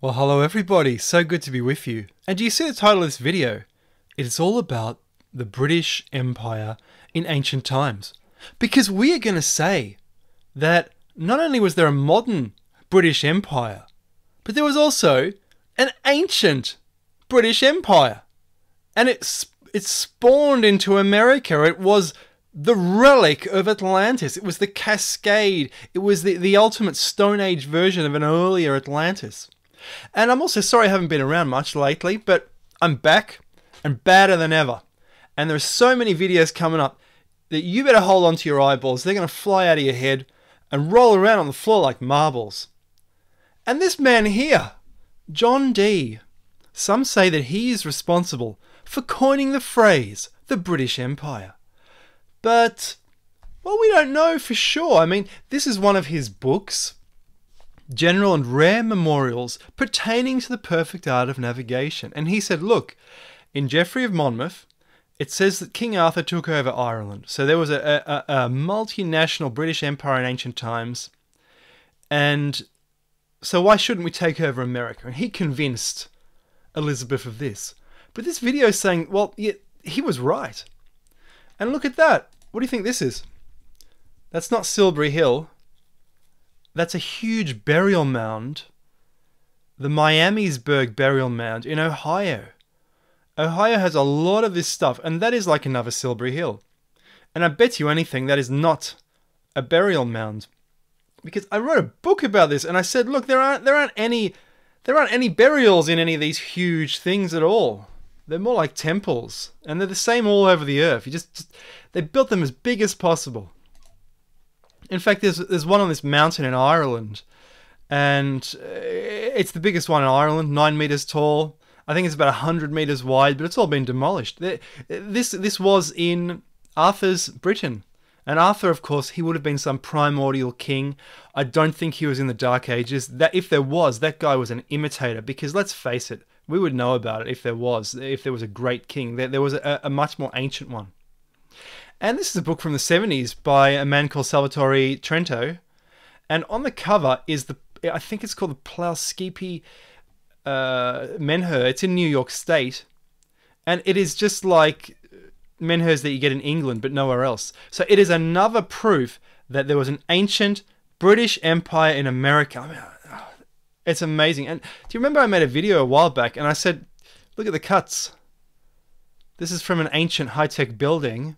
Well, hello everybody, so good to be with you. And do you see the title of this video? It is all about the British Empire in ancient times. Because we are going to say that not only was there a modern British Empire, but there was also an ancient British Empire. And it spawned into America. It was the relic of Atlantis. It was the Cascade. It was the ultimate Stone Age version of an earlier Atlantis. And I'm also sorry I haven't been around much lately, but I'm back and badder than ever. And there are so many videos coming up that you better hold on to your eyeballs. They're going to fly out of your head and roll around on the floor like marbles. And this man here, John Dee, some say that he is responsible for coining the phrase, the British Empire. But, well, we don't know for sure. I mean, this is one of his books, General and Rare Memorials Pertaining to the Perfect Art of Navigation. And he said, look, in Geoffrey of Monmouth, it says that King Arthur took over Ireland. So there was a multinational British Empire in ancient times. And so why shouldn't we take over America? And he convinced Elizabeth of this. But this video is saying, well, yeah, he was right. And look at that. What do you think this is? That's not Silbury Hill. That's a huge burial mound. The Miamisburg Burial Mound in Ohio. Ohio has a lot of this stuff, and that is like another Silbury Hill. And I bet you anything that is not a burial mound. Because I wrote a book about this, and I said, look, there aren't any burials in any of these huge things at all. They're more like temples, and they're the same all over the earth. They built them as big as possible. In fact, there's one on this mountain in Ireland, and it's the biggest one in Ireland, 9 meters tall. I think it's about 100 meters wide, but it's all been demolished. This was in Arthur's Britain. And Arthur, of course, he would have been some primordial king. I don't think he was in the Dark Ages. That if there was, that guy was an imitator, because let's face it, we would know about it if there was a great king. There was a much more ancient one. And this is a book from the 70s by a man called Salvatore Trento. And on the cover is I think it's called the Ploughskeepie Menhir. It's in New York State. And it is just like menhirs that you get in England, but nowhere else. So it is another proof that there was an ancient British Empire in America. I mean, it's amazing. And do you remember I made a video a while back and I said, look at the cuts. This is from an ancient high-tech building.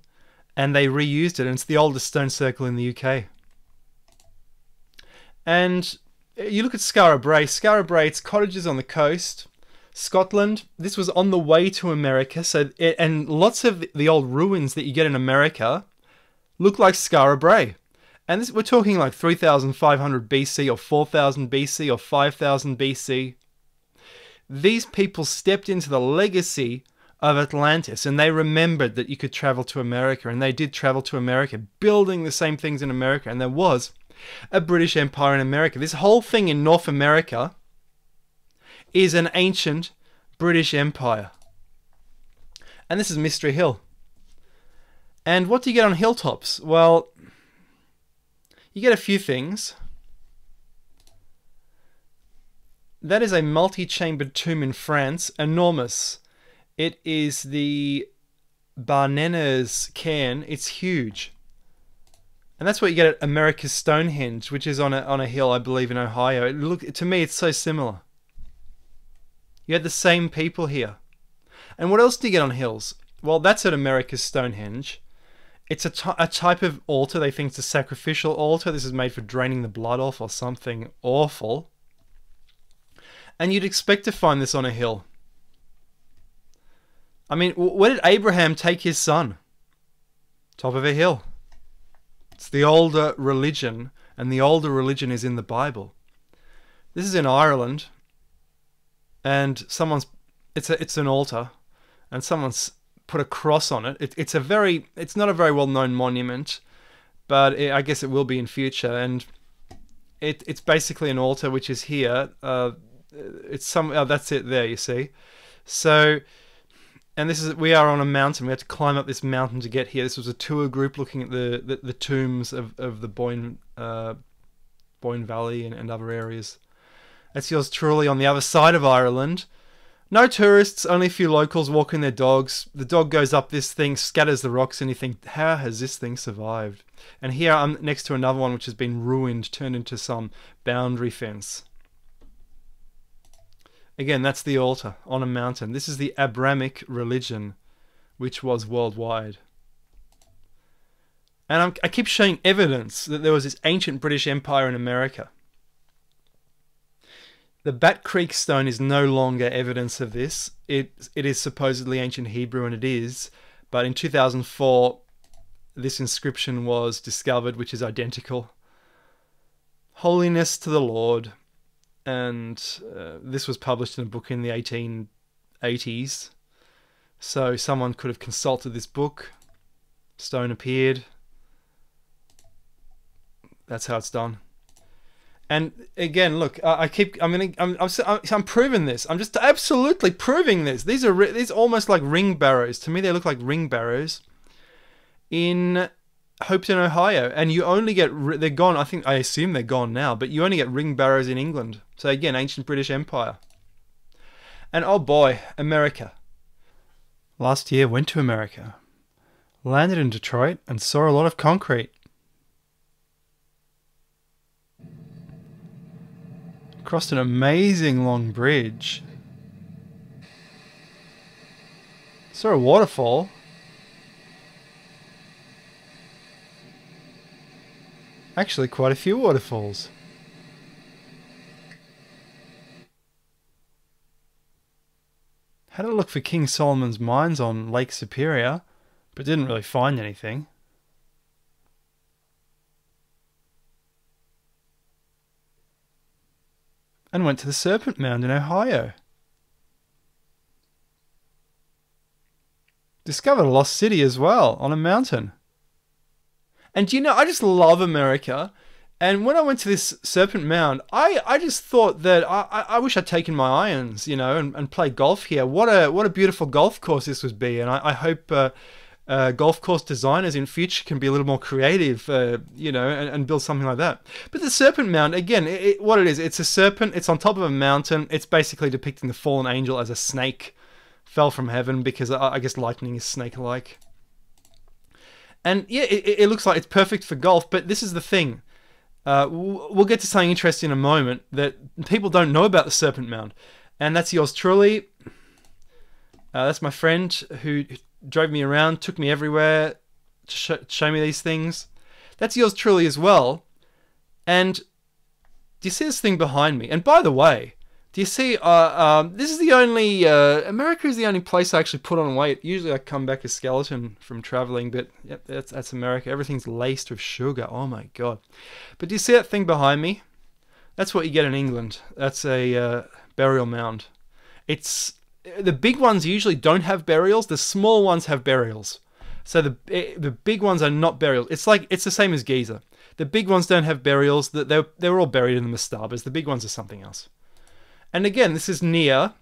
And they reused it, and it's the oldest stone circle in the UK. And you look at Skara Brae. Skara Brae, it's cottages on the coast. Scotland, this was on the way to America. And lots of the old ruins that you get in America look like Skara Brae. And we're talking like 3,500 BC or 4,000 BC or 5,000 BC. These people stepped into the legacy of Atlantis, and they remembered that you could travel to America, and they did travel to America, building the same things in America, and there was a British Empire in America. This whole thing in North America is an ancient British Empire. And this is Mystery Hill. And what do you get on hilltops? Well, you get a few things. That is a multi-chambered tomb in France, enormous. It is the Barnenes cairn. It's huge. And that's what you get at America's Stonehenge, which is on a hill, I believe, in Ohio. To me, it's so similar. You had the same people here. And what else do you get on hills? Well, that's at America's Stonehenge. It's a type of altar. They think it's a sacrificial altar. This is made for draining the blood off or something awful. And you'd expect to find this on a hill. I mean, where did Abraham take his son? Top of a hill. It's the older religion, and the older religion is in the Bible. This is in Ireland, and it's an altar, and someone's put a cross on it. It's not a very well-known monument, but I guess it will be in future, and it's basically an altar which is here. That's it there, you see. So. And we are on a mountain. We had to climb up this mountain to get here. This was a tour group looking at the tombs of the Boyne Valley and other areas. That's yours truly on the other side of Ireland. No tourists, only a few locals walking their dogs. The dog goes up this thing, scatters the rocks, and you think, how has this thing survived? And here I'm next to another one which has been ruined, turned into some boundary fence. Again, that's the altar on a mountain. This is the Abrahamic religion, which was worldwide. And I keep showing evidence that there was this ancient British Empire in America. The Bat Creek stone is no longer evidence of this. It is supposedly ancient Hebrew, and it is. But in 2004, this inscription was discovered, which is identical. Holiness to the Lord. And this was published in a book in the 1880s. So someone could have consulted this book. Stone appeared. That's how it's done. And again, look, I'm proving this. I'm just absolutely proving this. These are almost like ring barrows. To me, they look like ring barrows in Hopeton, Ohio. And you only get, they're gone. I assume they're gone now, but you only get ring barrows in England. So again, ancient British Empire. And oh boy, America. Last year, went to America. Landed in Detroit and saw a lot of concrete. Crossed an amazing long bridge. Saw a waterfall. Actually, quite a few waterfalls. Had a look for King Solomon's mines on Lake Superior, but didn't really find anything. And went to the Serpent Mound in Ohio. Discovered a lost city as well, on a mountain. And you know, I just love America. And when I went to this Serpent Mound, I just thought that I wish I'd taken my irons, you know, and played golf here. What a beautiful golf course this would be. And I hope golf course designers in future can be a little more creative, you know, and build something like that. But the Serpent Mound, again, what it is, it's a serpent. It's on top of a mountain. It's basically depicting the fallen angel as a snake fell from heaven, because I guess lightning is snake-like. And yeah, it looks like it's perfect for golf. But this is the thing. We'll get to something interesting in a moment that people don't know about the Serpent Mound. And that's yours truly. That's my friend who drove me around, took me everywhere to show me these things. That's yours truly as well. And do you see this thing behind me? And by the way, do you see, this is the only, America is the only place I actually put on weight. Usually I come back a skeleton from traveling, but yep, that's America. Everything's laced with sugar. Oh my God. But do you see that thing behind me? That's what you get in England. That's a burial mound. The big ones usually don't have burials. The small ones have burials. So the big ones are not burials. It's the same as Giza. The big ones don't have burials. They were all buried in the mastabas. The big ones are something else. And again, this is near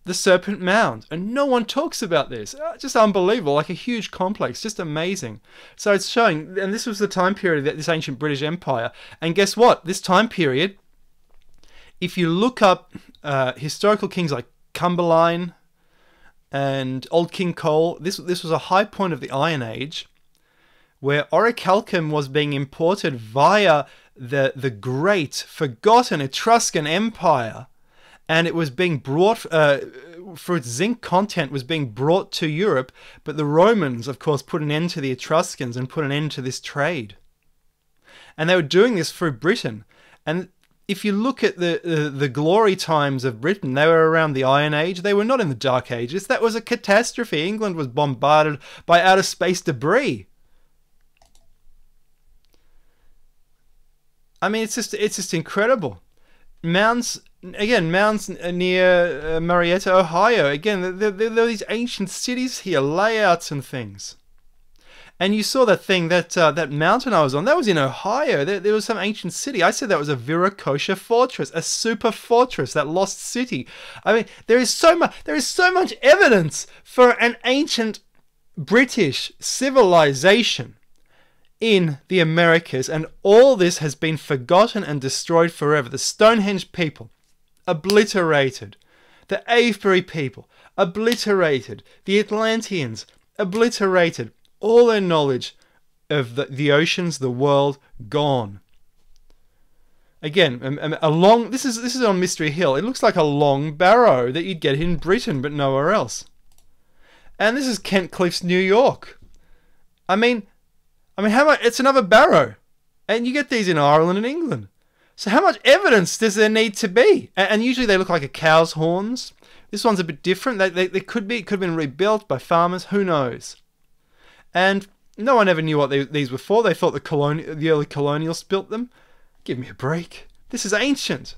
the Serpent Mound. And no one talks about this. Just unbelievable. Like a huge complex. Just amazing. So it's showing, and this was the time period of this ancient British Empire. And guess what? This time period, if you look up historical kings like Cumberline and Old King Cole, this was a high point of the Iron Age, where orichalcum was being imported via the great forgotten Etruscan Empire, and it was being brought for its zinc content was being brought to Europe. But the Romans, of course, put an end to the Etruscans and put an end to this trade, and they were doing this through Britain. And if you look at the glory times of Britain, they were around the Iron Age. They were not in the Dark Ages. That was a catastrophe. England was bombarded by outer space debris. I mean, it's just incredible. Mounds near Marietta, Ohio. Again, there are these ancient cities here, layouts and things. And you saw that thing, that mountain I was on, that was in Ohio. There was some ancient city. I said that was a Viracocha fortress, a super fortress, that lost city. I mean, there is so much evidence for an ancient British civilization in the Americas, and all this has been forgotten and destroyed forever. The Stonehenge people, obliterated. The Avebury people, obliterated. The Atlanteans, obliterated. All their knowledge of the oceans, the world, gone. Again, this is on Mystery Hill. It looks like a long barrow that you'd get in Britain, but nowhere else. And this is Kent Cliffs, New York. I mean, how much? It's another barrow, and you get these in Ireland and England. So how much evidence does there need to be? And usually they look like a cow's horns. This one's a bit different. It could have been rebuilt by farmers. Who knows? And no one ever knew what these were for. They thought the early colonials built them. Give me a break. This is ancient.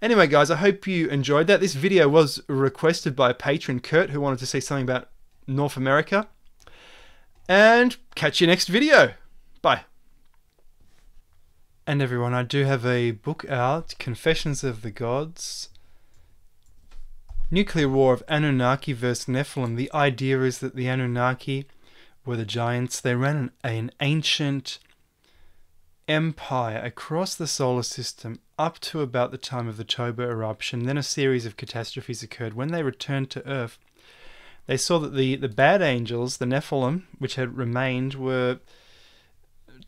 Anyway, guys, I hope you enjoyed that. This video was requested by a patron, Kurt, who wanted to see something about North America. And catch you next video. Bye. And everyone, I do have a book out, Confessions of the Gods. Nuclear War of Anunnaki versus Nephilim. The idea is that the Anunnaki were the giants. They ran an ancient empire across the solar system up to about the time of the Toba eruption. Then a series of catastrophes occurred. When they returned to Earth, they saw that the bad angels, the Nephilim, which had remained,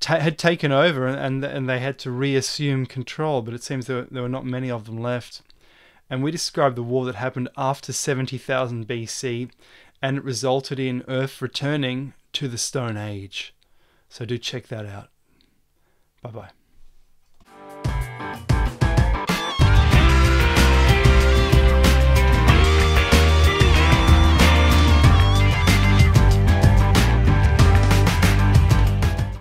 had taken over, and they had to reassume control. But it seems there were not many of them left. And we described the war that happened after 70,000 BC, and it resulted in Earth returning to the Stone Age. So do check that out. Bye-bye.